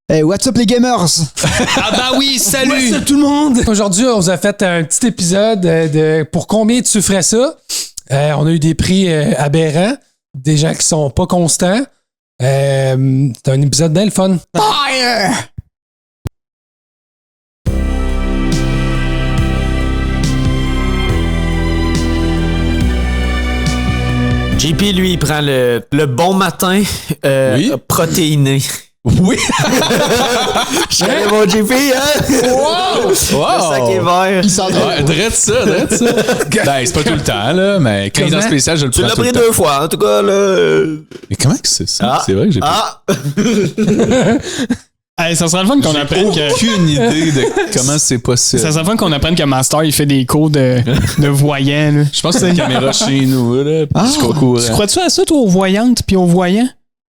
Hey, what's up les gamers? Ah bah oui, salut! What's up tout le monde? Aujourd'hui, on vous a fait un petit épisode de pour combien tu ferais ça? On a eu des prix aberrants, des gens qui sont pas constants. C'est un épisode bien le fun. Fire! JP, lui, il prend le bon matin protéiné. Oui! Je connais mon JP, hein? Wow! Le sac est vert. Il s'en Ouais, drette ça. Ben, c'est pas tout le temps, là, mais quand il est dans le spécial, je le Tu prends l'as tout le pris temps. 2 fois, en tout cas, là. Mais comment que c'est ça? C'est vrai que j'ai pas Hey, ça serait le fun qu'on apprenne que. aucune idée de comment c'est possible. Ça serait le fun qu'on apprenne que Master il fait des cours de voyant. Là. Je pense que c'est une caméra chez nous, là. Ah, Je suis au courant. Tu crois-tu à ça, toi, aux voyantes puis aux voyants?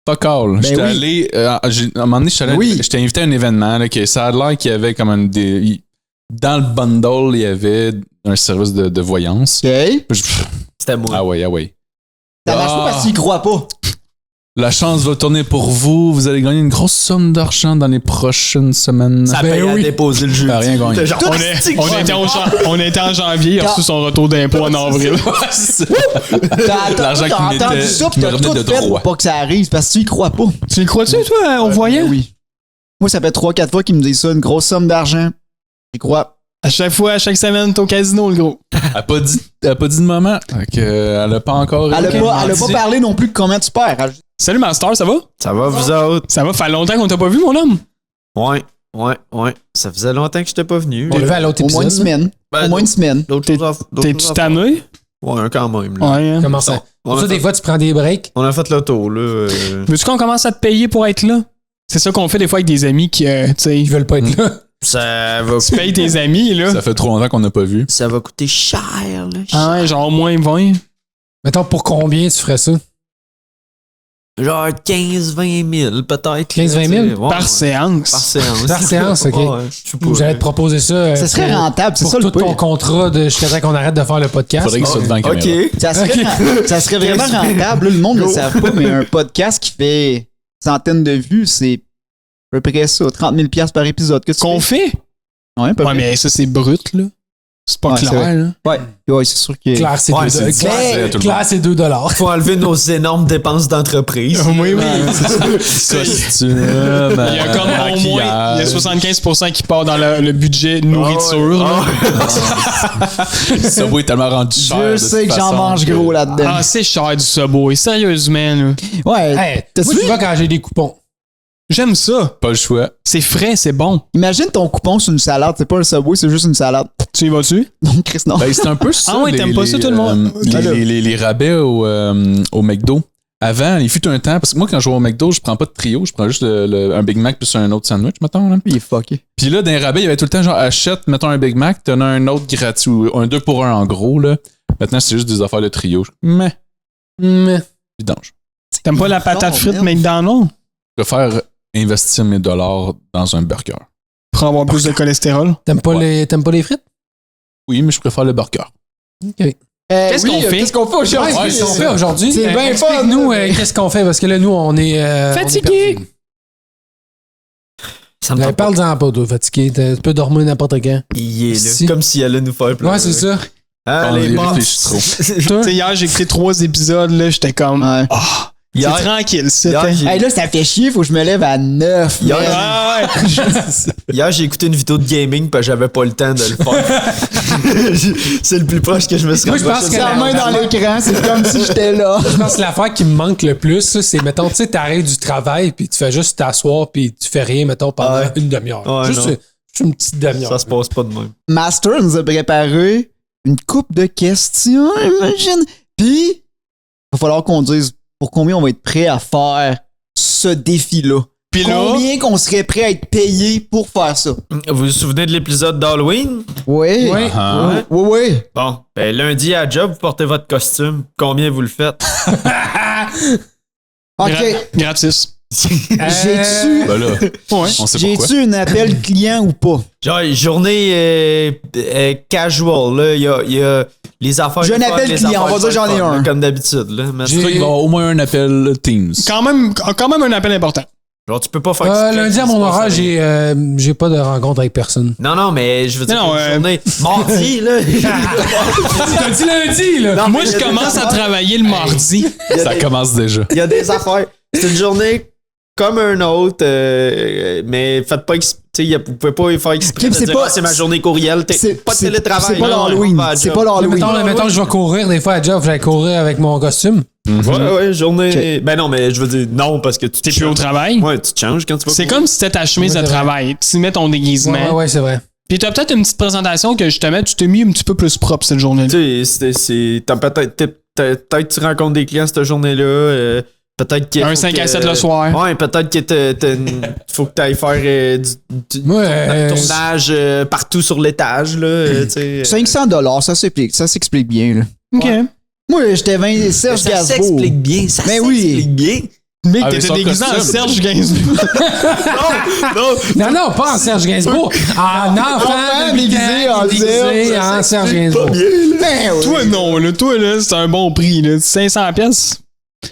Fuck all. J'étais oui. allé. À un moment donné, j'étais invité à un événement, là, que ça a l'air qu'il y avait comme dans le bundle, il y avait un service de voyance. OK. C'était moi. Ah ouais. Ça marche pas parce qu'il croit pas. La chance va tourner pour vous. Vous allez gagner une grosse somme d'argent dans les prochaines semaines. Ça paye à déposer le jeu. T'as rien gagné. Genre, On était en janvier, il a reçu son retour d'impôt en avril. L'argent T'as qui entendu m'était- ça pis me t'as revenait tout de fait droit. pour pas que ça arrive parce que tu y crois pas. Tu y crois-tu, toi, aux voyants? Oui. Moi, ça fait 3-4 fois qu'il me dit ça, une grosse somme d'argent. J'y crois. À chaque fois, à chaque semaine, t'es au casino, le gros. Elle a pas dit de moment. Elle a pas encore. Elle a pas parlé non plus de combien tu perds. Elle- Salut, Master, ça va? Ça va, vous autres? Ça va, fait longtemps qu'on t'a pas vu, mon homme. Ouais. Ça faisait longtemps que j'étais pas venu. On le fait à l'autre Au moins une épisode. semaine. Ben, Au moins une semaine. D'autres choses à- d'autres T'es-tu choses à tanné? faire. Ouais, quand même. Là. Ouais. Hein. Comment ça? On Pour a ça, des fait- fois, tu prends des breaks. On a fait le tour, là. Veux-tu qu'on commence à te payer pour être là? C'est ça qu'on fait des fois avec des amis qui, tu sais, Ils veulent pas être là. Ça va tu payes tes amis, là. Ça fait trop longtemps qu'on n'a pas vu. Ça va coûter cher, là. Ah ouais, genre moins 20. Mettons, pour combien tu ferais ça? Genre 15-20 000, peut-être. 15-20 000? Ouais, Par ouais. séance. Par séance. Par séance, ok. Ouais, je sais pas. J'allais te proposer ça. Ça serait pour- rentable, c'est pour ça le tout ton pire. contrat de jusqu'à temps qu'on arrête de faire le podcast. Faudrait qu'il soit devant la caméra. OK. Ça serait vraiment rentable. Là, le monde ne le savent pas, mais un podcast qui fait centaines de vues, c'est à peu près ça, 30 000 $ par épisode. Qu'est-ce que Qu'on tu fais? fait? Ouais, à peu Ouais, près. mais ça, c'est brut, là. C'est pas Ouais, c'est clair, vrai. là. Ouais, c'est sûr que... Claire, c'est Ouais, 2 c'est $. difficile, tout le Claire, c'est 2 $. Faut enlever nos énormes dépenses d'entreprise. Oui. Costume. Il y a comme au moins il y a 75% qui part dans le budget nourriture. là. Ça va être tellement rendu cher. Je sais que j'en mange gros là-dedans. Ah, c'est cher du Subway, sérieusement. Là. Ouais, Hey, t'as-tu moi, tu vu? vas quand j'ai des coupons. J'aime ça. Pas le choix. C'est frais, c'est bon. Imagine ton coupon sur une salade. C'est pas un Subway, c'est juste une salade. Tu y vas-tu? Non, Chris, non. Ben, c'est un peu ça. Ah ouais, t'aimes pas ça, tout le monde? Les rabais au McDo. Avant, il fut un temps, parce que moi, quand je vais au McDo, je prends pas de trio, je prends juste un Big Mac plus un autre sandwich, mettons. Là. Il est fucké. Puis là, dans les rabais, il y avait tout le temps genre achète, mettons un Big Mac, t'en as un autre gratuit, ou un 2 pour 1 en gros. Là. Maintenant, c'est juste des affaires de trio. Mais, vidange. T'aimes pas la patate frite McDonald's? Je préfère investir mes dollars dans un burger. Pour avoir plus de cholestérol. T'aimes pas les frites? Oui, mais je préfère le burger. OK. Qu'est-ce qu'on fait? Qu'est-ce qu'on fait aujourd'hui? Ouais, qu'est-ce qu'on fait aujourd'hui? C'est bien Explique-nous fun. qu'est-ce qu'on fait, parce que là, nous, on est... Fatigué. Ça me tente pas. Parle-en pas, toi, fatigué. Tu peux dormir n'importe quand. Il est là, Si. comme s'il allait nous faire pleurer. Ouais, c'est ça. Allez, On bon. réfléchit trop. Toi? Tu sais, hier, j'ai écouté 3 épisodes, là, j'étais comme. Ouais. Ah, c'est Hier- tranquille, c'est. Hier, j'ai- Hey, là, ça fait chier, faut que je me lève à 9. Hier, man. Ah ouais. Hier, j'ai écouté une vidéo de gaming parce que j'avais pas le temps de le faire. C'est le plus proche que je me suis Moi, je pense que La main dans l'écran, c'est comme si j'étais là. Je pense que l'affaire qui me manque le plus, ça, c'est, mettons, tu sais, t'arrives du travail, puis tu fais juste t'asseoir, puis tu fais rien, mettons, pendant Ouais. une demi-heure. Ouais, Juste non. une petite demi-heure. Ça se passe pas de même. Master nous a préparé une coupe de questions, imagine. Puis, il va falloir qu'on dise pour combien on va être prêt à faire ce défi-là. Puis là, Combien qu'on serait prêt à être payé pour faire ça? Vous vous souvenez de l'épisode d'Halloween? Oui. Oui. Ah. Oui. Bon, ben lundi à job, vous portez votre costume. Combien vous le faites? OK. gratis. J'ai-tu Ben là, Ouais. on sait pourquoi. j'ai-tu un appel client ou pas? Genre, journée casual, là. Il y a les affaires. J'ai un appel client, on va dire j'en ai un. Comme d'habitude, là. Mais C'est sûr qu'il va y avoir au moins un appel Teams. Quand même un appel important. Genre, tu peux pas faire exprès lundi à qu'il mon se passe horaire, rien. j'ai pas de rencontre avec personne. Non, mais je veux dire, Non, une journée. Mardi, là. T'as dit lundi, là! Non, Moi, mais je il y a commence des à affaires. travailler le mardi. Ça commence déjà. Il y a des affaires. C'est une journée comme un autre, mais faites pas exprès. Vous pouvez pas y faire exprès. Kim, de c'est dire, pas- c'est ma journée courriel. C'est Pas de télétravail. C'est pas Non, l'Halloween. on va à C'est job. pas l'Halloween. Mettons que je vais courir des fois à job, j'allais courir avec mon costume. Ouais, journée. Ben non, mais je veux dire, non, parce que tu T'es plus au travail. Ouais, tu te changes quand tu vas C'est courir. comme si c'était ta chemise Ouais, de c'est vrai. travail. Tu mets ton déguisement. Ouais, c'est vrai. Puis t'as peut-être une petite présentation que justement, tu t'es mis un petit peu plus propre cette journée-là. Tu sais, t'as peut-être tu rencontres des clients cette journée-là. Peut-être qu'il Un faut 5 à que- 7 le soir. Ouais, peut-être que faut que t'ailles faire du tournage partout sur l'étage, là. tu sais. 500$, ça s'explique bien. Là. OK. Moi, j'étais 20 Serge Ça Gainsbourg. s'explique bien, ça Mais oui. s'explique bien. Mec, Avec t'étais son déguisé en costume. Serge Gainsbourg. Non, pas en Serge Gainsbourg. En enfant déguisé en déguisé en Serge Gainsbourg. Ben oui. Toi, non, là. Toi, là, c'est un bon prix, là. 500 pièces.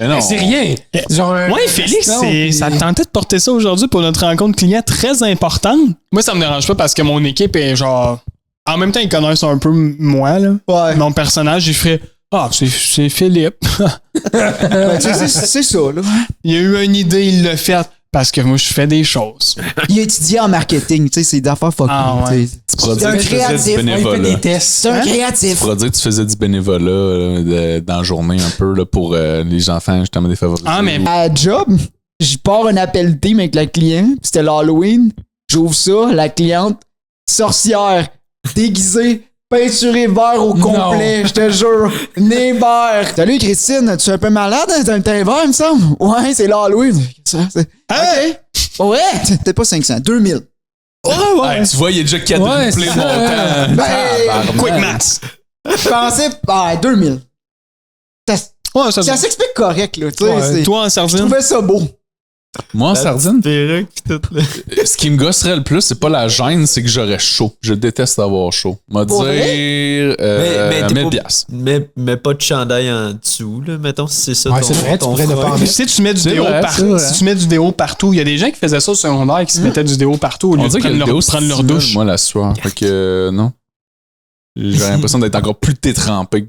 Mais non. C'est rien. Genre Ouais, Félix, non. ça te tentait de porter ça aujourd'hui pour notre rencontre client très importante. Moi, ça me dérange pas parce que mon équipe est genre. En même temps, ils connaissent un peu moi, là. Ouais. Mon personnage, il ferait. Ah, c'est Philippe. Ben, tu sais, c'est ça, là. Il a eu une idée, il l'a faite. Parce que moi, je fais des choses. Il a étudié en marketing, tu sais, c'est des affaires fucking. Ah, ouais. tu sais. Tu pourras C'est un dire que tu faisais créatif, du il Il fait bénévolat. des tests. C'est un créatif. Tu pourras dire que tu faisais du bénévolat dans la journée un peu là, pour les enfants justement défavorisés. Ah, mais- À job, je pars un appel team avec la cliente, puis c'était l'Halloween. J'ouvre ça, la cliente, sorcière, déguisée, peinturée vert au complet, je te jure. Nez vert. Salut Christine, tu es un peu malade? Hein? T'as un teint vert, il me semble? Ouais, c'est l'Halloween. OK. Ouais, t'es pas 500, 2000. Hey, tu vois, il est déjà quadruplé Ouais, c'est mon ça. temps. Ben, Quick maths. je pensais, 2000. Ouais, ça Ça s'explique correct, là. Tu sais, c'est- Toi, en je sardine. trouvais ça beau. Moi, en sardine, Perruque, pis tout, là. ce qui me gosserait le plus, c'est pas la gêne, c'est que j'aurais chaud. Je déteste avoir chaud. M'a Pour dire Mais t'es 1000 pas- piastres. Mais pas de chandail en dessous, là. Mettons, si c'est ça. Ouais, ton- c'est vrai, tu ton pourrais ne pas en froc. Tu sais, tu mets du C'est déo vrai, c'est partout. vrai. Si tu mets du déo partout, il y a des gens qui faisaient ça au secondaire qui se mettaient du déo partout au lieu On de dirait que prendre le déo prendre leur stimule, douche. moi, la sueur. Fait que non. J'ai l'impression d'être encore plus détrempé.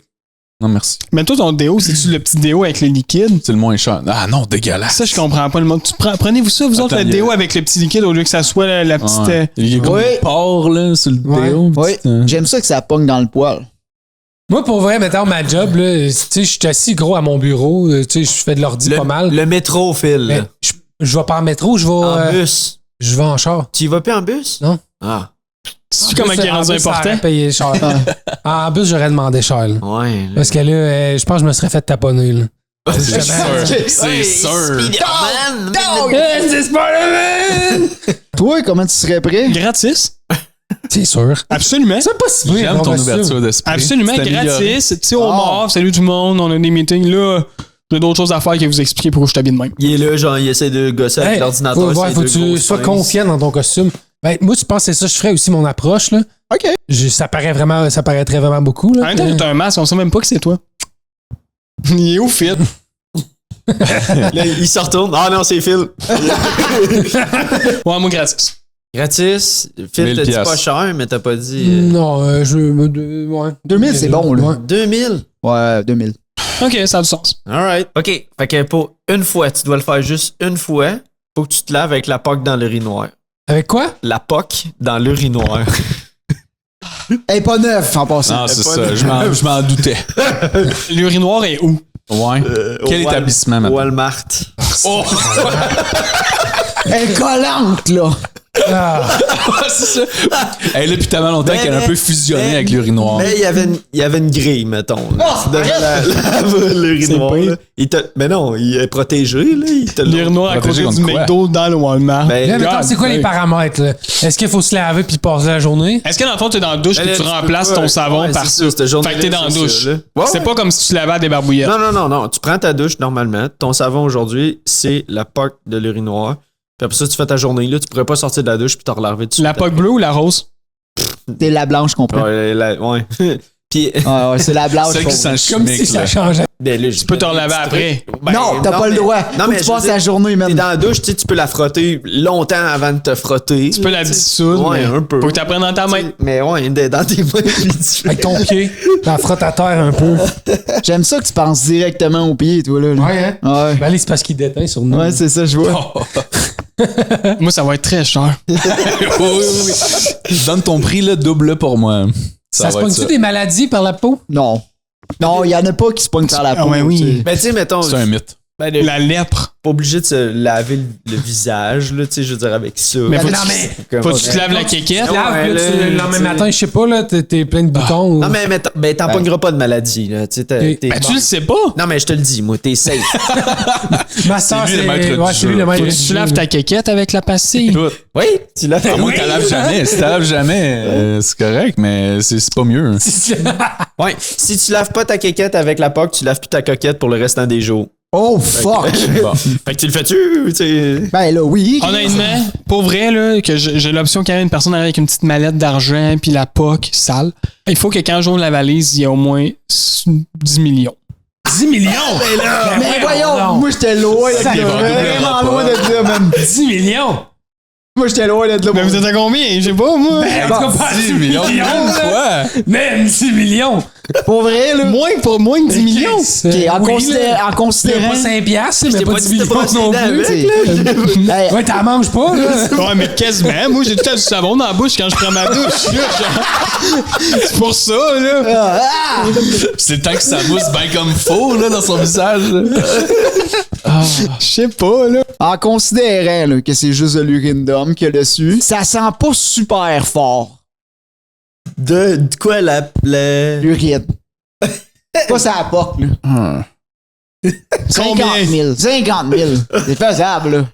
Non, merci. Mais toi, ton déo, c'est-tu le petit déo avec le liquide? C'est le moins cher. Ah non, dégueulasse. Ça, je comprends pas le mot. Prenez-vous ça, vous autres, Attends, le déo avec le petit liquide au lieu que ça soit la petite. Ouais. Il y a comme Ouais. une pore là, sur le Ouais. déo. Oui, j'aime ça que ça pogne dans le poil. Moi, pour vrai, mettons ma job, là, tu sais, je suis assis gros à mon bureau, tu sais, je fais de l'ordi pas mal. Le métro, Phil. Mais je vais pas en métro, En bus. je vais en char. Tu y vas plus en bus? Non. Ah. C'est comment il est rendu important? Payer cher. En bus, j'aurais demandé cher. Là. Ouais. là. Parce que là, je pense que je me serais fait taponner. Là. C'est sûr. Ouais, C'est sûr. Spider-Man! C'est Spider-Man! Toi, comment tu serais prêt? Gratis. C'est sûr. Absolument. C'est pas si pire, J'aime mon ton costume. ouverture d'esprit. Absolument C'est amélioré. gratis. Tu sais, au Ah. mort, salut tout le monde, on a des meetings. Là, j'ai d'autres choses à faire que vous expliquer pourquoi je t'habille de même. Il est là, genre, il essaie de gosser avec Hey, l'ordinateur. faut c'est que deux tu gros sois pinces. confiant dans ton costume. Ben, moi, tu penses que c'est ça que je ferais aussi mon approche. Là. OK. Ça paraîtrait vraiment beaucoup. Là. En même temps, t'as un masque, on sait même pas que c'est toi. Il est où, fit? Là, il se retourne. Ah non, c'est Phil. Ouais, moi, gratis. Gratis. Phil 1000 t'a dit pas piastres. cher, mais t'as pas dit. Non, ouais. 2000, c'est bon, là. Ouais. 2000. Ouais, 2000. Ok, ça a du sens. Alright. OK. Fait que pour une fois, tu dois le faire juste une fois. Faut que tu te laves avec la POC dans l'urinoir. Avec quoi? La POC dans l'urinoir. Elle est pas neuf en passant. Non, c'est Pas ça. de- Je m'en doutais. L'urinoir est où? Ouais. Quel Au établissement, maintenant? Walmart. Oh! Elle est collante, là. Ah, c'est ça. Elle est là depuis tellement longtemps Mais- qu'elle a un peu fusionné mais- avec l'urinoir. Mais il y avait une grille, mettons. Là. Tu devais l'urinoir. C'est là. Mais non, il est protégé. Là. Il te L'urinoir à côté Protégé du contre quoi? McDo dans le Walmart. Ben, là, mettons, God, c'est quoi les hey. paramètres? Là? Est-ce qu'il faut se laver puis passer la journée? Est-ce que dans le fond, t'es dans la douche Ben et là, tu tu peux remplaces pas- ton savon ouais, par c'est ça? ça, cette journée-là, Fait que t'es dans la c'est douche. ça, là. Ouais, C'est ouais. pas comme si tu lavais à des barbouillettes. Non. Tu prends ta douche normalement. Ton savon aujourd'hui, c'est la POC de l'urinoir. Puis après ça, tu fais ta journée. Là, tu pourrais pas sortir de la douche puis te relaver dessus. La POC bleue ou la rose? T'es la blanche, je comprends. Ouais. Puis Puis, Ouais, c'est la blague. C'est qui sent Comme chimique, si ça là. changeait. ben là, Tu peux te relaver après. Non, t'as pas le droit. Faut que tu passes la journée, T'es man. dans la douche, tu peux la frotter longtemps avant de te frotter. Tu peux la dissoudre. Ouais, mais un peu. Faut que t'apprennes dans ta main. Mais ouais, dans tes mains. puis tu Avec ton pied. T'en frottes à terre un peu. J'aime ça que tu penses directement au pied, toi, là. Ouais, hein? Ouais. Ben, allez, c'est parce qu'il déteint sur nous. Ouais, c'est ça, je vois. Moi, ça va être très cher. Oui. Donne ton prix, là, double pour moi. Ça se va être pogne-tu des maladies par la peau? Non. Non, il y en a pas qui se pognent par la peau. ouais, oui. tu sais. Mais tu sais, mettons, C'est un mythe. ben, La lèpre. pas obligé de se laver le visage, là, tu sais, je veux dire, avec ça. Mais faut, non, que tu- mais- faut que tu te laves la kékette. Ouais, Là, là, le lendemain tu sais. matin, je sais pas, là, t'es plein de boutons. Non, mais t'en pogneras pas de maladie, là. Tu sais, Et- t'es- Ben, tu le sais pas. Non, mais je te le dis, moi, t'es safe. Ma soeur, lui le c'est maître du ouais, c'est lui jeu. le maître Faut que du tu jeu. laves ta kékette avec la pastille. Tout. Oui, tu l'as fait. À moins que tu laves jamais. Si tu laves jamais, c'est correct, mais c'est pas mieux. Ouais. Si tu laves pas ta quéquette avec la POC, tu laves plus ta coquette pour le restant des jours. Oh, fuck! Bon. Fait que tu le fais-tu, tu sais. Ben là, oui. Honnêtement, pour vrai, là, que j'ai l'option qu'il y ait une personne avec une petite mallette d'argent puis la POC sale, il faut que quand j'ouvre la valise, il y ait au moins 10 millions. 10 millions! Mais voyons, moi j'étais loin d'être Ça là. va doubler Vraiment rapport. loin d'être là, man. 10 millions! Moi j'étais loin d'être là. Mais vous êtes à combien? Je sais pas, moi. Ben, en tout cas, pas 10 millions une fois. Même 10 millions! Pour vrai, là. Moins que 10 millions. Ok, en considérant. Pas 5 piastres, mais t'ai pas pas 10 dit de te millions brosser non les dents plus. avec. Hey, Ouais, t'en manges pas, là. Ouais, mais quasiment. Moi, j'ai tout le temps du savon dans la bouche quand je prends ma douche. Là, genre. C'est pour ça, là. C'est le temps que ça mousse bien comme faux, là, dans son visage. Je sais pas, là. en considérant là, que c'est juste de l'urine d'homme qu'il y a dessus, ça sent pas super fort, De quoi la. l'urine. Pas ça POC, là. 50 000. 50 000. C'est faisable, là.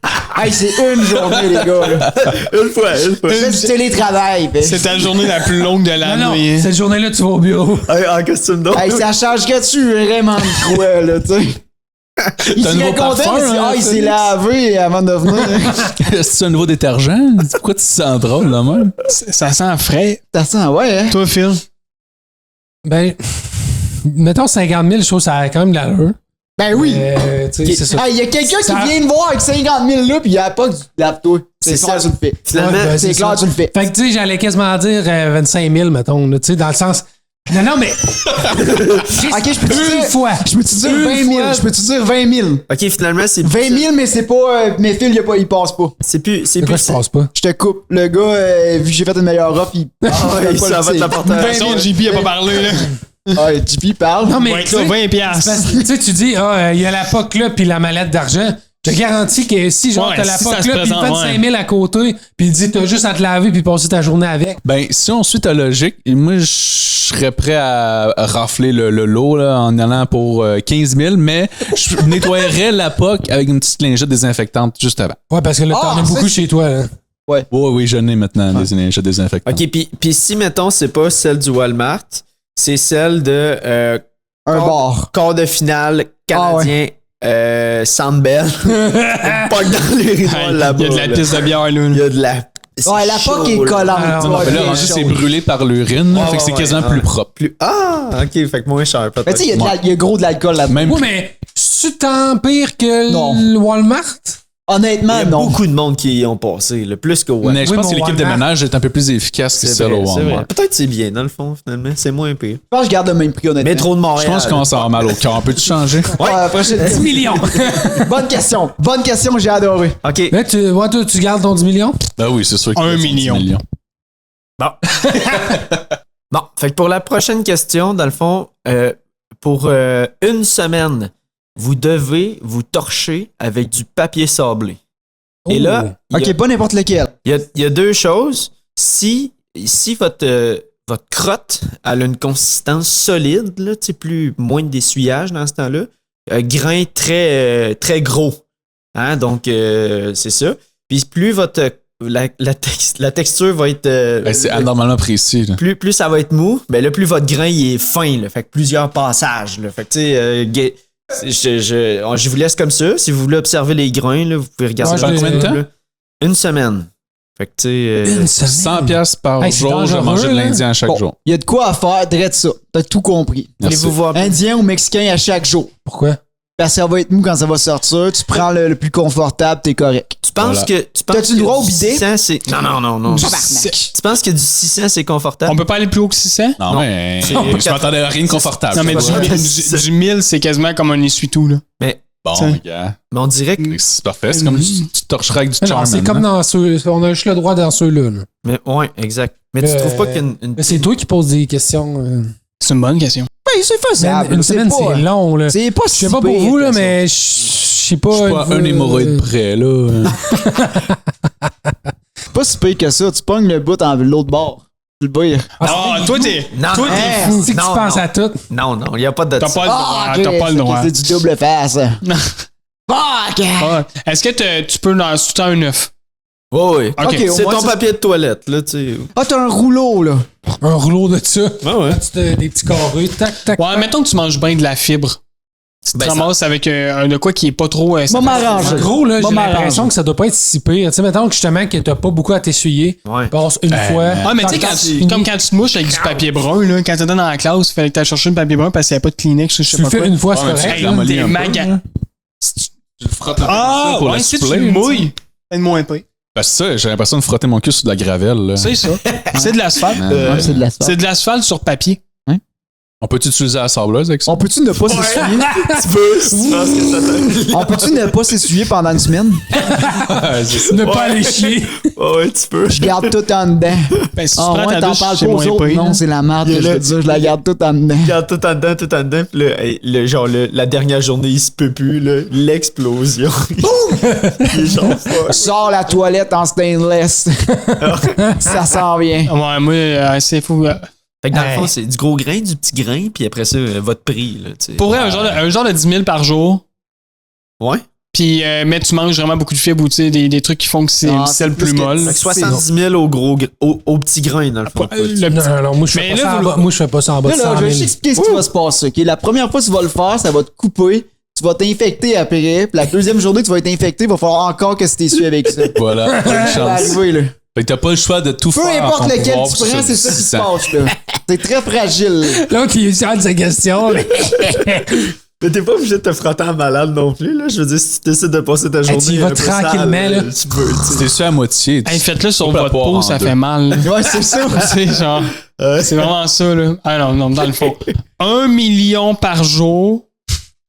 Hey, c'est une journée, les gars, là. Une fois. Fais du télétravail, pis. C'est ta journée la plus longue de Non, non, l'année. hein. cette journée-là, tu vas au bureau. Hey, en costume d'eau. Hey, ça changerait-tu vraiment de quoi, là, tu sais? Il T'as un serait nouveau content, parfum, mais hein, il s'est Félix? lavé avant de venir. C'est un nouveau détergent? Pourquoi tu te sens drôle, là, même? Ça sent frais. Ça sent, ouais, hein? Toi, Phil. Ben, mettons 50 000, je trouve que ça a quand même de l'allure. Ben oui! Tu sais, c'est ça. Hey, il y a quelqu'un qui Ça- vient me voir avec 50 000 là, pis il y a pas du lave-toi. C'est C'est clair, ça. tu le fais. Finalement, Ouais, ben, C'est clair, ça. tu le fais. Fait que, tu sais, j'allais quasiment dire 25 000, mettons, là, tu sais, dans le sens. Non, non, mais. Ok, je peux-tu Une dire. fois. Je peux-tu dire Une 20 000? fois. Je peux-tu dire 20 000? Ok, finalement, c'est 20 000, mais c'est pas. Mais Phil, il passe pas. C'est plus. C'est Pourquoi plus. je passe pas? Je te coupe. Le gars, vu que j'ai fait une meilleure offre, il. Ah, ouais, ça va te l'apporter. De toute façon, JP a pas parlé, là. Ah, JP parle. Non, mais. Ouais, tu sais, 20 c'est piastres. parce que, tu sais, tu dis, il y a la POC là, puis la mallette d'argent. Je te garantis que si, genre, Ouais, t'as la si ça POC se là, puis il présente, fait ouais. 5 000 à côté, puis il dit, t'as juste à te laver, puis passer ta journée avec. Ben, si on suit ta logique, moi, je serais prêt à rafler le lot là, en allant pour 15 000, mais je nettoyerais la POC avec une petite lingette désinfectante juste avant. Ouais, parce que là, t'en Ah, as beaucoup c'est- chez toi, là. Oui, j'en ai maintenant des lingettes désinfectantes. Ok, puis si, mettons, c'est pas celle du Walmart, c'est celle de Un bar. quart de finale canadien Sandbell. Pas que dans les rideaux là-bas. Il y a de la là. piste de bière, là. Il y a de la. c'est Ouais, la chaud, POC est là. collante. Ah, Non, Ouais, mais là, bien rendu, c'est chaud. brûlé par l'urine, Ouais, fait que c'est ouais, quasiment ouais. plus propre. Ah, ok, fait que moins cher, peut-être. Mais tu sais, il y a gros de l'alcool là-dedans. Même Oui, mais c'est tant pire que Non. le Walmart? Il Honnêtement, y a non. beaucoup de monde qui y ont passé, le plus que Walmart. mais je Oui, pense que mais au l'équipe de Walmart- ménage est un peu plus efficace que C'est celle vrai, au c'est Walmart. vrai. Peut-être c'est bien, dans le fond, finalement. C'est moins pire. Je pense que je garde le même prix, honnêtement. Métro de Je Montréal. pense qu'on s'en a mal au cœur. Peux-tu changer? Prochaine 10 millions! Bonne question. Bonne question, j'ai adoré. Ok. Là, toi, tu gardes ton 10 millions? Ben oui, c'est sûr que 1 c'est 10 million. Bon, fait que pour la prochaine question, dans le fond, pour une semaine, vous devez vous torcher avec du papier sablé. Et là, il y a- Ok, pas n'importe lequel. il y a deux choses. Si votre crotte elle a une consistance solide, là, tu sais, moins d'essuyage dans ce temps-là, grain très gros. Hein, donc, c'est ça. Puis plus la texture va être... Ben, c'est anormalement précis. Là. plus ça va être mou, ben là, plus votre grain il est fin. Là, fait que plusieurs passages. Là, fait que tu sais, je vous laisse comme ça. Si vous voulez observer les grains, là, vous pouvez regarder. Ouais, ça je un l'ai- petit peu, combien de là. Une semaine. Fait que, tu sais. Une semaine. 100$ par Hey, c'est jour, je dangereux, mangeais de là. l'Indien à chaque jour. Il y a de quoi à faire, drette ça. T'as tout compris. Merci. Allez-vous voir. Indien ou Mexicain à chaque jour. Pourquoi? Parce que ça va être mou quand ça va sortir. Tu prends le plus confortable, t'es correct. Tu penses Voilà. que. Tu penses T'as-tu le que droit au du bidet? 600, c'est. Non. Tabarnak. Tu penses que du 600, c'est confortable? On peut pas aller plus haut que 600? Non, Non. mais C'est- je m'attendais à rien de confortable. Non, mais Ça va. du 1000, c'est quasiment comme un essuie-tout, là. Mais Bon, Tiens. gars. on dirait que. C'est parfait. C'est comme tu torcherais avec du Non, charme. c'est comme dans ceux. On a juste le droit dans ceux-là. Là. Mais, ouais, exact. Mais tu trouves pas qu'une. Mais c'est toi qui poses des questions. C'est une bonne question. Ben, c'est faisable. Une semaine, c'est long. Là. C'est pas Je sais pas pour vous, là, mais je sais pas. Je suis pas un hémorroïde près, là. pas si pire que ça. Tu pognes le bout en l'autre bord. Tu le bats. Ah, toi, t'es Non, toi, non. t'es fou. C'est que tu Non, penses non. à tout. Non, il n'y a pas de. T'as pas le droit. Ah, T'as pas le droit. C'est du double face. Fuck! Ah, est-ce que tu peux dans tout le temps un œuf? Ouais. Ok. Ok, au C'est moins, ton ça- papier de toilette, là, tu sais. Ah, t'as un rouleau, là. Un rouleau de ça. Ouais. Des petits carrés. Tac, tac. Ouais, mettons que tu manges bien de la fibre. Tu te Ben, ramasses avec un de quoi qui est pas trop. Moi, m'arranger. En gros, là, Moi, j'ai l'impression m'arranger. que ça doit pas être si pire. Tu sais, mettons que justement que t'as pas beaucoup à t'essuyer. Ouais. Passe une fois. Ah, mais tu sais, comme quand tu te mouches avec du papier brun, là, quand t'étais dans la classe, il fallait que t'ailles chercher le papier brun parce qu'il n'y avait pas de Kleenex, je sais Tu le pas fais quoi. une fois, c'est Ouais, mais correct. tu Hey, là. ramollis des un peu, magas. là. Tu frottes un peu Ah, pour ouais, le si tu souffler, le tu sais. mouilles, c'est de moins pire. Ben, c'est ça, j'ai l'impression de frotter mon cul sur de la gravelle, là. C'est ça. C'est de l'asphalte. Ouais, c'est de l'asphalte. C'est de l'asphalte sur papier. On peut-tu utiliser la sableuse avec ça? On peut-tu ne pas s'essuyer? Tu peux, si tu penses que ça t'a. On peut-tu ne pas s'essuyer pendant une semaine? Ouais, c'est ça. Ne pas aller chier. Ouais, tu peux. Je garde tout en dedans. Ben, si tu Ah, prends ouais, ta t'en douche, parles c'est pas aux moins autres. pire. Non, c'est la merde que je veux dire. Je la garde tout en dedans. Regarde tout en dedans, puis là, hey, la dernière journée, il se peut plus, là. L'explosion. Il est genre fuck. Sors la toilette en stainless. Ça s'en vient. Ouais, moi, c'est fou. Fait que dans le Hey. fond, c'est du gros grain, du petit grain, puis après ça, votre prix, là, tu sais. Pour vrai, un genre de 10 000 par jour. Ouais. Puis, mais tu manges vraiment beaucoup de fibres ou tu sais, des trucs qui font que c'est Ah, c'est le c'est plus plus que- molle. Fait que 70 000 au petit grain, dans le fond. Non, moi, je fais Mais pas là, ça en vous- bas. Moi, je fais pas ça en bas Là, de là, 100 je vais 000. t'expliquer ce qui va se passer. ok? La première fois que tu vas le faire, ça va te couper. Tu vas t'infecter après. Puis la deuxième journée, tu vas être infecté. Il va falloir encore que tu t'essuies avec ça. Voilà, bonne Ça va chance. arriver, là. Fait que t'as pas le choix de tout Peu faire. en importe ton lequel pouvoir tu pour prends, c'est ça qui se 600. passe, là. C'est très fragile. L'autre, il est de sa question. là. Mais t'es pas obligé de te frotter en malade non plus, là. Je veux dire, si tu décides de passer ta journée. tu y vas un peu tranquillement, sale, là. Tu peux, tu sais. C'était ça à moitié. Hey, faites-le sur Coupe la votre poire peau, en ça deux. fait mal. Ouais, c'est ça. C'est genre. C'est vraiment ça, là. Ah non, dans le fond. 1 million par jour.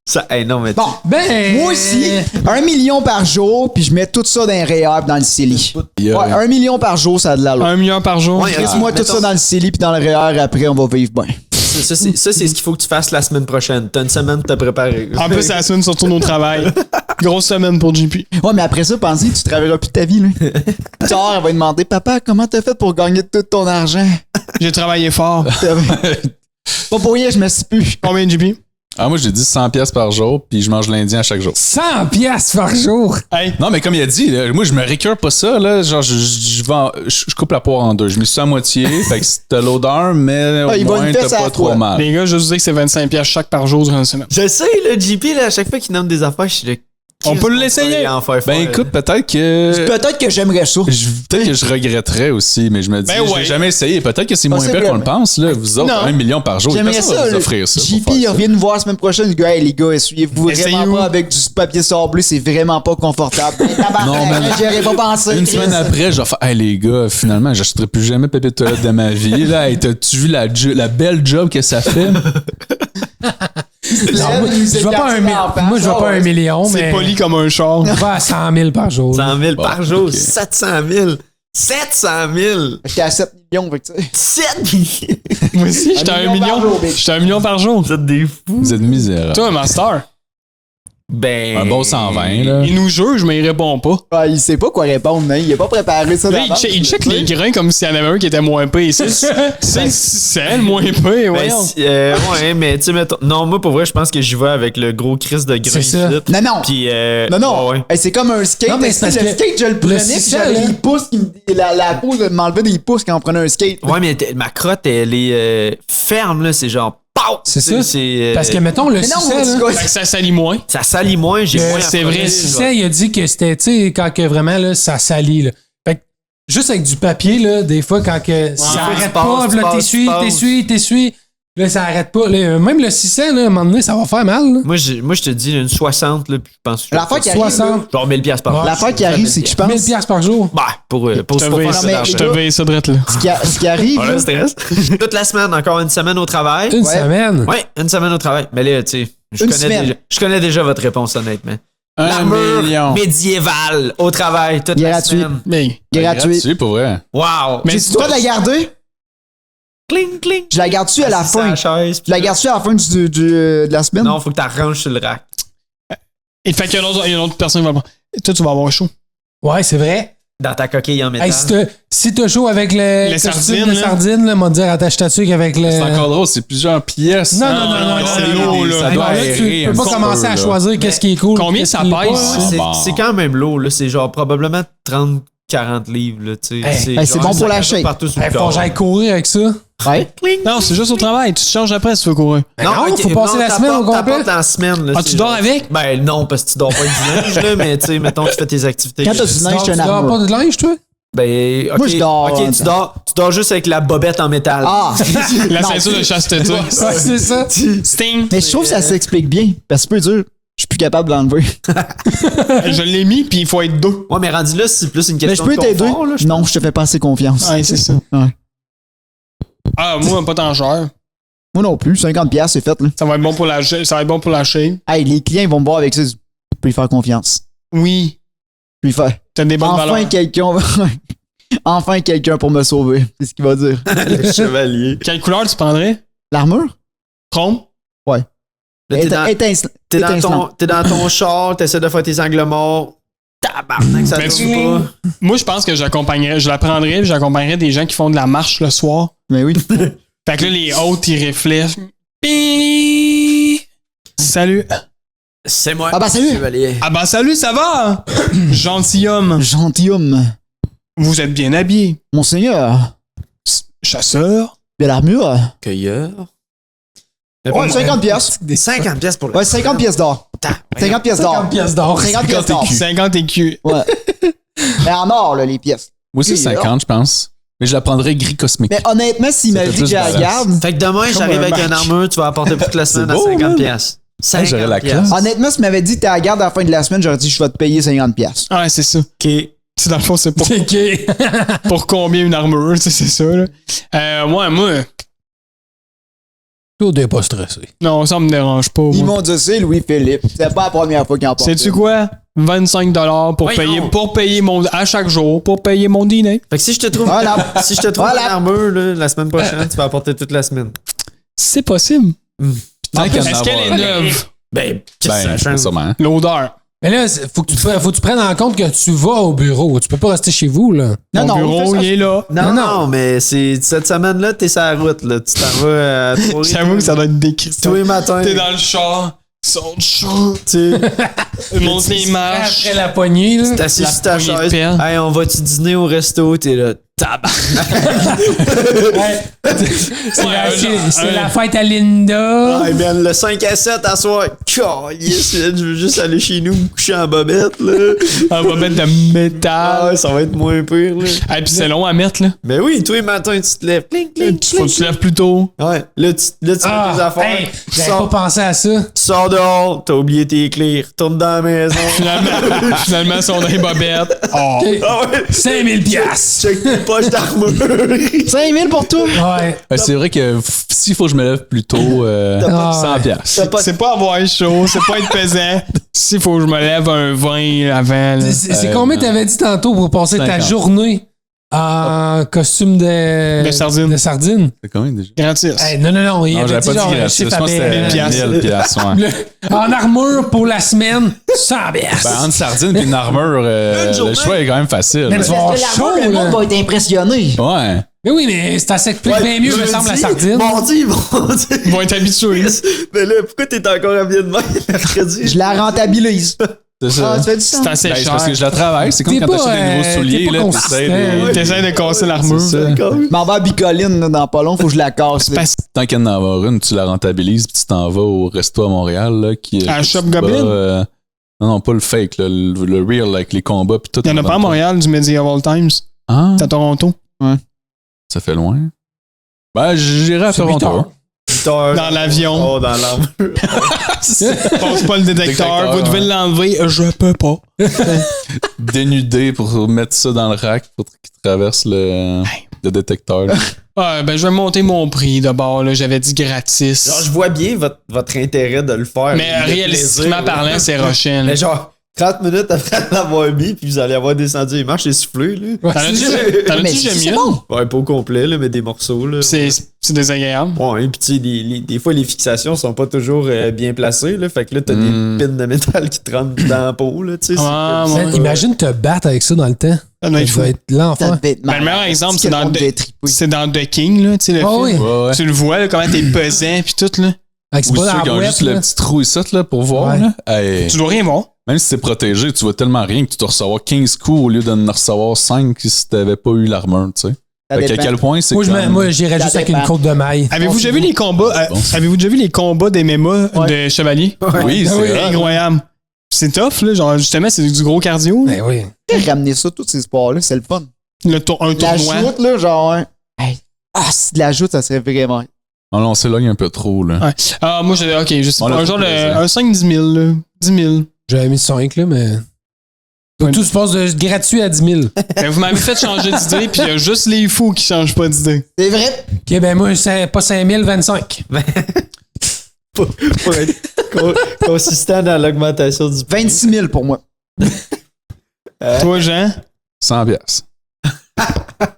Ça, hey, non, mais. Bon, Ben. moi aussi, 1 million par jour, puis je mets tout ça dans un réhab dans le CELI. Yeah. Ouais, 1 million par jour, ça a de l'allure. 1 million par jour. Ouais, Laisse-moi tout mettons- ça dans le CELI, puis dans le REER, après, on va vivre bien. Ça, c'est ce qu'il faut que tu fasses la semaine prochaine. T'as une semaine pour te préparer. En plus, c'est la semaine surtout au travail. Grosse semaine pour JP. Ouais, mais après ça, pensez, tu travailleras plus de ta vie, là. Plus tard, elle va lui demander, papa, comment t'as fait pour gagner tout ton argent? J'ai travaillé fort. Pas pour rien, je me suis plus. Combien, JP? Ah, moi, j'ai dit 100$ par jour, puis je mange l'Indien à chaque jour. 100 piastres par jour. Hey, Non, mais comme il a dit, là, moi, je me récure pas ça, là. Genre, je coupe la poire en deux. Je mets ça à moitié, fait que t'as l'odeur, mais Ah, au il va moins, une t'as fesse à pas la trop fois. mal. les gars, je vous dis que c'est 25$ chaque par jour durant une semaine. Je sais, le JP, là, à chaque fois qu'il nomme des affaires, je suis là. On peut l'essayer. Ben, écoute, peut-être que. Peut-être que j'aimerais ça. Peut-être que je regretterais aussi, mais je me dis, Ben je ouais. l'ai jamais essayé. Peut-être que c'est moins pire Possiblement. qu'on le pense, là. Vous autres, Non. 1 million par jour. J'aimerais Personne ça. va vous là. offrir ça. JP, pour il faire ça. revient nous voir la semaine prochaine. Il dit, hey, les gars, essuyez-vous Essayez-vous. vraiment pas avec du papier sablé, c'est vraiment pas confortable. Ben, tabarnak, Non, mais- j'y aurais pas pensé. Une semaine après, je vais faire, hey les gars, finalement, j'achèterai plus jamais papier de toilette de ma vie. Là, hey, t'as-tu vu la belle job que ça fait? Non, moi, je vais pas un moi, je vais pas 1 million, C'est mais. poli comme un char. Je vais à 100 000 par jour. 100 000 par Bon, jour, ok. 700 000. 700 000! J'étais à 7 millions, fait que tu sais. 7 millions! Moi aussi, j'étais à 1 1 million par million. jour, bitch. J'étais à 1 million par jour. Vous êtes des fous. Vous êtes misérable. Toi, Master, Ben. Un bon 120, là. il nous juge, mais il répond pas. Ah, il sait pas quoi répondre, hein. Il a pas préparé ça Là, d'avance. il check les grains comme s'il y en avait un qui était moins pire. C'est le moins pire, Ben, voyons. ouais, mais tu sais, mettons. Non, moi, pour vrai, je pense que j'y vais avec le gros Chris de grain C'est ça. ici. Non, non. Puis, Non. ouais. Hey, c'est comme un skate. Non, mais Hey, c'est parce le que skate, je le prenais, puis 600, j'avais là. les pouces qui me. La peau m'enlevait des pouces quand on prenait un skate. Ouais, mais ma crotte, elle est ferme, là. C'est genre. Pow! C'est Tu sais, ça. Parce que, mettons, le Mais non, 600, mon petit là, gars, Fait que ça salit moins. ça salit moins, j'ai moins à c'est frotter, vrai, le je 600, vais- il a dit que c'était, tu sais, quand que vraiment, là, ça salit, là. Fait que juste avec du papier, là, des fois, quand que ça arrête pas, puis là, t'essuies. Là, ça arrête pas. Là, même le 600, là, à un moment donné, ça va faire mal. Là. Moi, je te dis, une 60, là, puis je pense que L'affaire qui arrive, 60. genre 1000$ par jour. L'affaire qui arrive, c'est que je pense. 1000 $$ par jour. Bah, pour Je te veille ça drette là. Ce qui arrive, Pas là, le stress. Toute la semaine, encore une semaine au travail. Une semaine. Ouais, une semaine au travail. Mais là, tu sais, je connais déjà votre réponse, honnêtement. 1 L'armure million. médiévale au travail toute la Gratuit. semaine. Mais gratuit. Pour vrai. Wow! Mais Tu dois la garder? Cling, cling. Je la garde-tu à la Assis sur fin? chaise, Je la garde-tu à la fin de la semaine? Non, faut que tu ranges sur le rack. il fait qu'il y a une autre personne qui va. Toi, tu vas avoir chaud. Ouais, c'est vrai. Dans ta coquille en métal. Hey, si t'as chaud avec le costume sardines, de là. sardine, là, m'a dire attache ta tuque avec le. C'est encore drôle, c'est plusieurs pièces. Non, c'est non, lourd, là. Ça Hey, doit non, là, aérer tu peux un pas petit commencer peu, à là. choisir qu'est-ce qui est cool. Combien qu'est-ce ça qui l'est pèse, pas. ça? Bon. C'est quand même lourd, là. C'est genre probablement 30-40 livres, là, tu sais. Hey, c'est genre bon pour la 50 shape. partout sur le Hey, faut corps. que j'aille courir avec ça. Ouais. Non, c'est juste au travail. Tu te changes après si tu veux courir. Non, faut passer la semaine au complet. T'apportes la semaine, là. Ah, c'est tu dors genre- avec? Ben non, parce que tu dors pas avec du linge, là, mais tu sais, mettons, tu fais tes activités. Quand t'as du linge, Tu t'as une dors armure. pas de linge, toi? Ben, ok. Moi, je dors- Ok, tu dors juste avec la bobette en métal. Ah! La Non, ceinture de chasteté. Ouais, c'est ça. Sting. Mais je trouve que ça s'explique bien. Parce que c'est peu dur. Je suis plus capable de l'enlever. Je l'ai mis, puis il faut être deux. Ouais, mais rendu là, c'est plus une Mais je question peux de t'aider. confort, là, je Non, je te fais pas assez confiance. Ouais, c'est ça. Ouais. Ah, moi, pas tant cher. Moi non plus. 50$, c'est fait, là. Ça va être bon pour la shape. Hey, les clients, ils vont me voir avec ça. Je peux lui faire confiance. Oui. Je peux lui faire. T'as des bonnes Enfin, valeurs. quelqu'un. Enfin, quelqu'un pour me sauver. C'est ce qu'il va dire. Le chevalier. Quelle couleur tu prendrais? L'armure? Chrome? Là, t'es dans ton char, t'essaies de faire tes angles morts. Tabarnak, ça Mais tourne pas. Moi, je pense que je la prendrais, puis j'accompagnerais des gens qui font de la marche le soir. Mais oui. Fait que là, les hôtes, ils réfléchissent. Pi- Salut. C'est moi. Ah bah, salut. Chevalier. Ah ben salut, ça va? Gentilhomme. Gentilhomme. Vous êtes bien habillé. Monseigneur. Chasseur. De l'armure? Cueilleur. Ouais, 50$. 50$ pour le. Ouais, 50$ d'or. 50$ d'or. 50 pièces d'or. 50$ d'or. 50 écus. Ouais. Mais en or, là, les pièces. Moi aussi, Oui, 50, je pense. Mais je la prendrais gris cosmique. Mais honnêtement, s'il Ça m'a fait dit que plus je la balance. garde. Fait que demain, j'arrive un avec une match. armure, tu vas apporter toute la semaine à beau, 50$. Ah, j'aurais la 50$. classe. Honnêtement, s'il m'avait dit que tu la garde à la fin de la semaine, j'aurais dit je vais te payer 50$. Ouais, c'est ça. Ok. C'est dans le fond, c'est pour, pour combien une armure, tu sais, c'est ça, là. Moi. Toi, t'es pas stressé. Non, ça me dérange pas. Ils moi. m'ont dit ça, Louis-Philippe. C'est pas la première fois qu'il en parle. Sais-tu quoi? 25$ pour payer mon. À chaque jour, pour payer mon dîner. Fait que si je te trouve, Voilà. si je te trouve Voilà. une armure, là, la semaine prochaine, tu vas apporter toute la semaine. C'est possible. Tant qu'à en Est-ce qu'elle est avoir- neuve? Ben, qu'est-ce que ça Ben, change? sûrement. L'odeur. Mais là, faut que tu prennes en compte que tu vas au bureau. Tu peux pas rester chez vous, là. Non, Mon non, bureau, fais ça. il est là. Non, Non, non, mais c'est cette semaine-là, t'es sur la route, là. Tu t'en vas à Trois-Rivières. J'avoue que ça doit être décrit. Tous les matins. T'es dans le char, son chaud, tu sais. Monte les marches. Après la poignée, là. T'es assis La sur ta poignée de chaise. pelle. Hey, on va-tu dîner au resto? T'es là. C'est la fête à Linda. Hey, ben, le 5 à 7 à soir. Calisse, je veux juste aller chez nous me coucher en bobette, là. On va mettre de métal. Ah, ouais, ça va être moins pire, là. Et puis c'est long à mettre, là. Ben oui, tous les matins, tu te lèves. Cling, cling, Faut que tu te lèves plus tôt. Ouais, là, tu mets tes affaires. Hey, tu, j'avais pas sors, pensé à ça. tu sors dehors, t'as oublié tes clés, retourne dans la maison. Finalement, ils sont dans les bobettes. Oh. Ah ouais, 5000 piastres. check tes poches d'armure. 5000 pour toi? Ouais. C'est vrai que s'il faut que je me lève plus tôt, Ah, 100 piastres. C'est pas avoir chaud, c'est pas être pesant. S'il faut que je me lève un 20 avant. là. C'est combien t'avais dit tantôt pour passer ta 50. journée en costume de sardine. De sardine? C'est combien déjà? Gratis. Hey, non, il Non, avait j'avais dit pas genre dit un gratis. Je chiffre pense que à c'était 1000 piastres, ouais. En armure pour la semaine, 100 piastres. Ben, entre sardine et une armure, le journée. choix est quand même facile. Mais là. tu vas avoir chaud, le monde là. va être impressionné. Ouais. Mais oui, mais ça s'explique bien mieux, me semble, la sardine. Mardi, Ils vont être habitués. Mais là, pourquoi t'es encore habillé de même mercredi? Je la rentabilise. C'est ça. Ah, tu fais du sens. C'est assez Ben, c'est cher. parce que je la travaille. C'est comme T'es quand pas, t'achètes des nouveaux souliers. t'es pas Là, consistant. T'essaies de casser l'armure. C'est ça. Je m'en vais à Bicoline là, dans pas long, faut que je la casse. là. Parce- Tant qu'il y en a avoir une, tu la rentabilises puis tu t'en vas au resto à Montréal. Là, qui, À que Shop tu te bats, Goblin? non, pas le fake, là, le real avec les combats puis tout. Il y en a pas à Montréal du Medieval Times. Ah, C'est à Toronto. ça fait loin. Ben, j'irai à C'est 8 Toronto. heures. Dans l'avion. Oh, dans l'arbre. Pose pas le détecteur. Détecteur, Vous devez ouais. l'enlever. Je peux pas. Dénudé pour mettre ça dans le rack pour qu'il traverse le détecteur. Ah, ben, je vais monter mon prix d'abord. Là. J'avais dit gratis. Genre, je vois bien votre intérêt de le faire. Mais Le réalistiquement plaisir, parlant, c'est Rochelle. Mais genre, 30 minutes après l'avoir mis, puis vous allez avoir descendu les marches et soufflé, là. T'en as-tu Mais j'aime c'est mieux? bon. Ouais, pas au complet, là, mais des morceaux, là. C'est désagréable. Ouais, puis tu sais, des fois, les fixations sont pas toujours bien placées, là. Fait que là, t'as des pins de métal qui te rentrent dans la peau, là, tu sais. Ah, c'est- ouais. Man, imagine te battre avec ça dans le temps. Ça doit être Ça fou. doit être Ça l'enfer. devait être Ben, le meilleur malade. exemple, Est-ce c'est que dans le monde devait The, triper? c'est dans The King, là. Tu sais, le Ah film. oui. Ouais, ouais. Tu le vois, là, comment t'es pesant, puis tout, là. Avec c'est Ou pas ceux dans qui la ont boîte, juste le là. petit trou ici là, pour voir. Ouais. Là. Hey, Tu dois rien voir. même si c'est protégé, tu vois tellement rien que tu dois recevoir 15 coups au lieu de ne recevoir 5 si t'avais pas eu l'armure, tu sais. Ça Fait qu'à dépend. quel point c'est Moi, j'irais Ça juste avec dépend. une côte de maille. Avez-vous déjà vu les combats? Bon. Avez-vous déjà vu les combats des MMA de chevaliers? Oui, Ah oui, c'est vrai. Incroyable. C'est tough, là. Genre, justement, c'est du gros cardio. là. Ben oui. Ramener ça, tous ces sports-là, c'est le fun. Un La tournoi. joute, là, genre, hey. Ah, si de la joute, ça serait vraiment. Non, on s'éloigne un peu trop, là. Ouais. Ah, moi, ok, je sais On pas. l'a Un genre fait plaisir. un 5-10 000, là. 10 000. J'avais mis 5, là, mais. Ouais. Tout se passe de gratuit à 10 000. Ben, vous m'avez fait changer d'idée, puis il y a juste les fous qui changent pas d'idée. C'est vrai. Ok, ben moi, c'est pas 5 000, 25. Pour être consistant dans l'augmentation du prix. 26 000 pour moi. Toi, Jean? 100 piastres.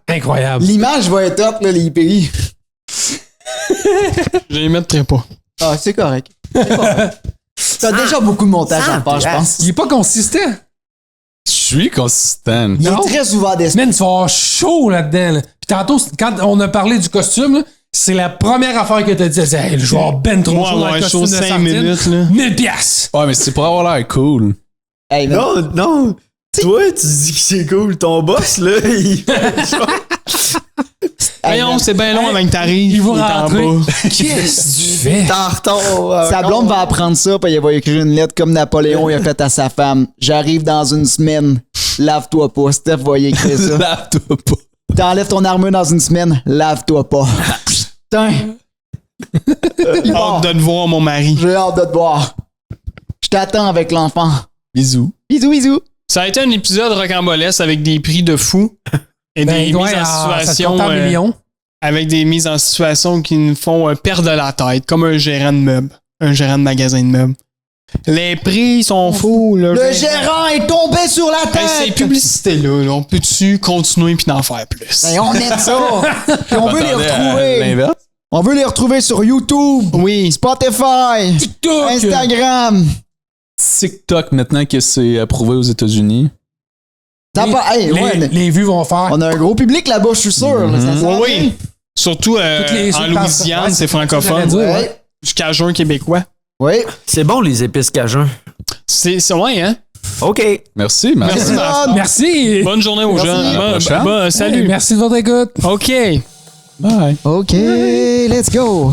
Incroyable. L'image va être top, là, les prix. Je les mettrai pas. Ah, c'est correct. C'est correct. T'as déjà beaucoup de montage à faire, je pense. Il est pas consistant. Je suis consistant. Il est Non. très ouvert d'esprit. Man, tu vas avoir chaud là-dedans. Là. Puis tantôt, quand on a parlé du costume, là, c'est la première affaire que t'as dit. Hey, je vais avoir ben trop Moi, chaud dans avoir le chaud costume de 5 sardine. minutes, là. 1000 piastres. Ouais, mais c'est pour avoir l'air cool. Hey, man. Non. Toi, tu dis que c'est cool. Ton boss, là, il Hey, Voyons, man. c'est bien long avant que t'arrives. Il va est en rentrer. bas. Qu'est-ce que tu fais? est en retard. Sa blonde va apprendre ça, puis il va écrire une lettre comme Napoléon il a fait à sa femme. J'arrive dans une semaine. Lave-toi pas. Steph va y écrire ça. Lave-toi pas. T'enlèves ton armure dans une semaine. Lave-toi pas. Putain. Il part. Hâte de te voir, mon mari. J'ai hâte de te voir. Je t'attends avec l'enfant. Bisous. Bisous, bisous. Ça a été un épisode rocambolesque avec des prix de fou et Ben, des ouais, mises en ça te situation. compte en millions. Avec des mises en situation qui nous font perdre la tête, comme un gérant de meubles, un gérant de magasin de meubles. Les prix sont fous. Là, Le gérant est tombé sur la Hey, ces tête. publicités-là, on peut-tu continuer puis d'en faire plus? Ben, on aime ça. Puis on veut les Attendez, retrouver. l'inverse. On veut les retrouver sur YouTube, Oui. Spotify, TikTok. Instagram. TikTok, maintenant que c'est approuvé aux États-Unis. Ça va- hey, ouais, Les vues vont faire. on a un gros public là-bas, je suis sûr. là, ça s'en Oui, oui. Surtout Toutes les en autres Louisiane, passes- c'est ouais, francophone. c'est ça que j'allais dire. Ouais. Jusqu'à juin québécois. Oui. C'est bon, les épices cajun. C'est ouais, hein? OK. Merci, Marc. Merci, Marc. Merci. Bonne journée aux Merci. gens. À la prochaine. Salut. Hey, merci de votre écoute. OK. Bye. OK, let's go.